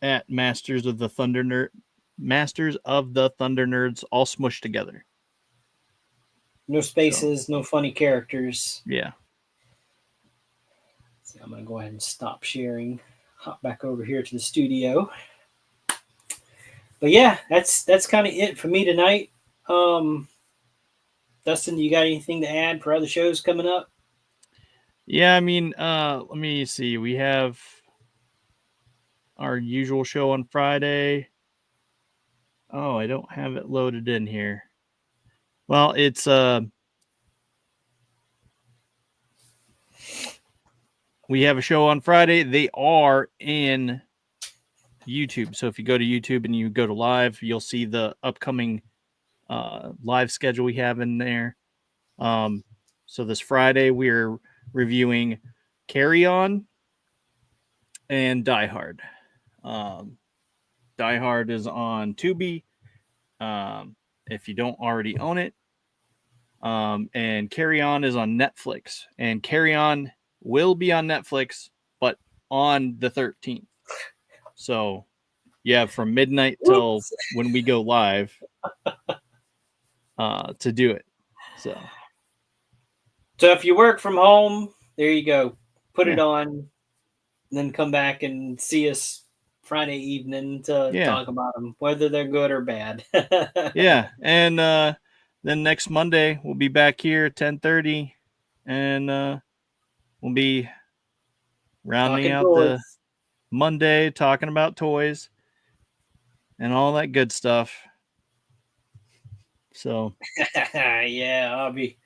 at Masters of the Thunder Nerds, all smushed together. No spaces, no funny characters. Yeah. So I'm gonna go ahead and stop sharing. Hop back over here to the studio. But yeah, that's kind of it for me tonight. Dustin, you got anything to add for other shows coming up? Yeah, I mean, let me see. We have our usual show on Friday. Oh, I don't have it loaded in here. Well, it's we have a show on Friday. They are in YouTube. So if you go to YouTube and you go to live, you'll see the upcoming live schedule we have in there. So this Friday we're reviewing Carry On and Die Hard. Die Hard is on Tubi. If you don't already own it. And Carry On is on Netflix. And Carry On will be on Netflix, but on the 13th. So, yeah, from midnight till when we go live to do it. So if you work from home, there you go. Put it on, and then come back and see us Friday evening to talk about them, whether they're good or bad. Yeah, and then next Monday we'll be back here at 10:30, and we'll be rounding out the Monday talking about toys and all that good stuff. So yeah, I'll be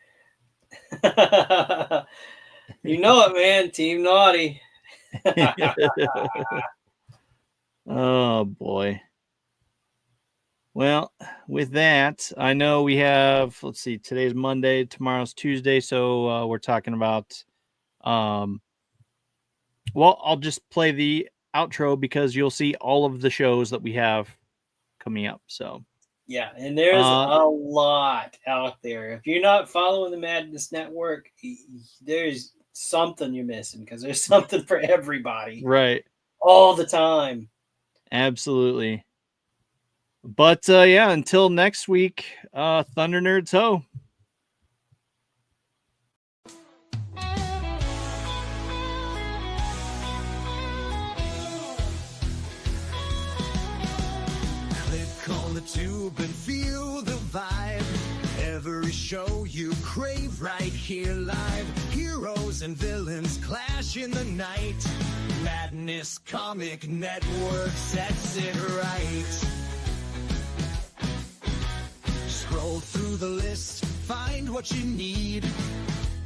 you know it, man. Team Naughty. Oh boy. Well, with that, I know we have, let's see, today's Monday, tomorrow's Tuesday, so we're talking about well, I'll just play the outro because you'll see all of the shows that we have coming up. So yeah, and there's a lot out there. If you're not following the Madness Network, there's something you're missing, because there's something for everybody. Right. All the time. Absolutely. But yeah, until next week, Thunder Nerds ho. Tube and feel the vibe. Every show you crave right here live. Heroes and villains clash in the night. Madness Comic Network sets it right. Scroll through the list, find what you need.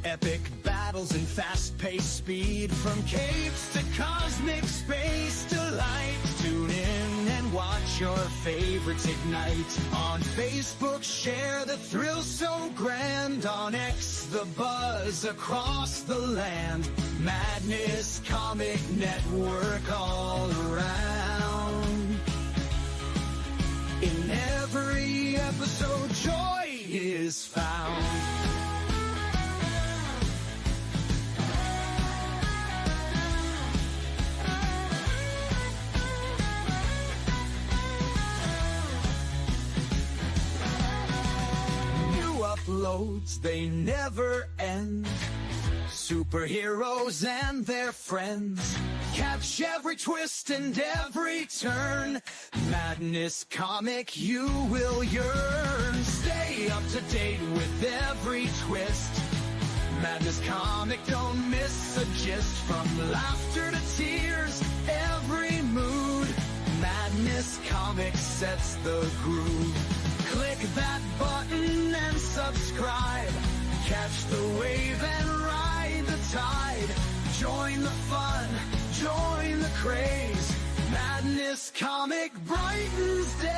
Epic battles and fast-paced speed. From capes to cosmic space delight. Tune in and watch your favorites ignite. On Facebook, share the thrill so grand. On X, the buzz across the land. Madness Comic Network all around. In every episode, joy is found. Uploads, they never end. Superheroes and their friends. Catch every twist and every turn. Madness Comic, you will yearn. Stay up to date with every twist. Madness Comic, don't miss a gist. From laughter to tears, every mood. Madness Comic sets the groove. Click that button subscribe. Catch the wave and ride the tide. Join the fun, join the craze. Madness Comic brightens days.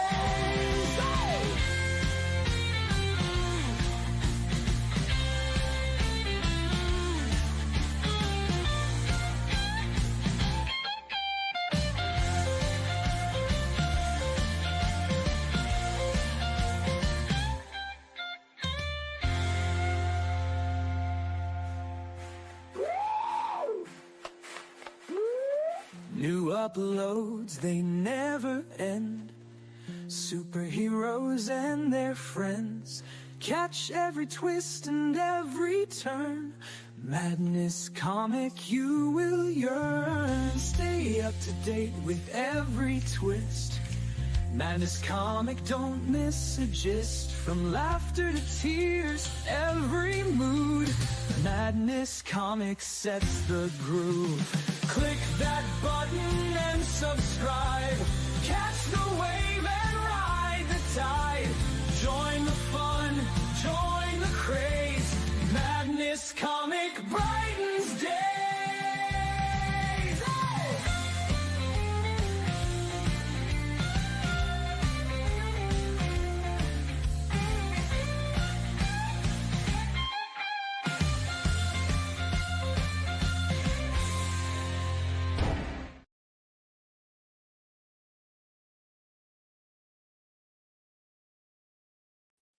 Hey! New uploads, they never end. Superheroes and their friends. Catch every twist and every turn. Madness Comic, you will yearn. Stay up to date with every twist. Madness Comic, don't miss a gist. From laughter to tears, every mood. Madness Comic sets the groove. Click that button and subscribe. Catch the wave and ride the tide. Join the fun, join the craze. Madness Comic bright.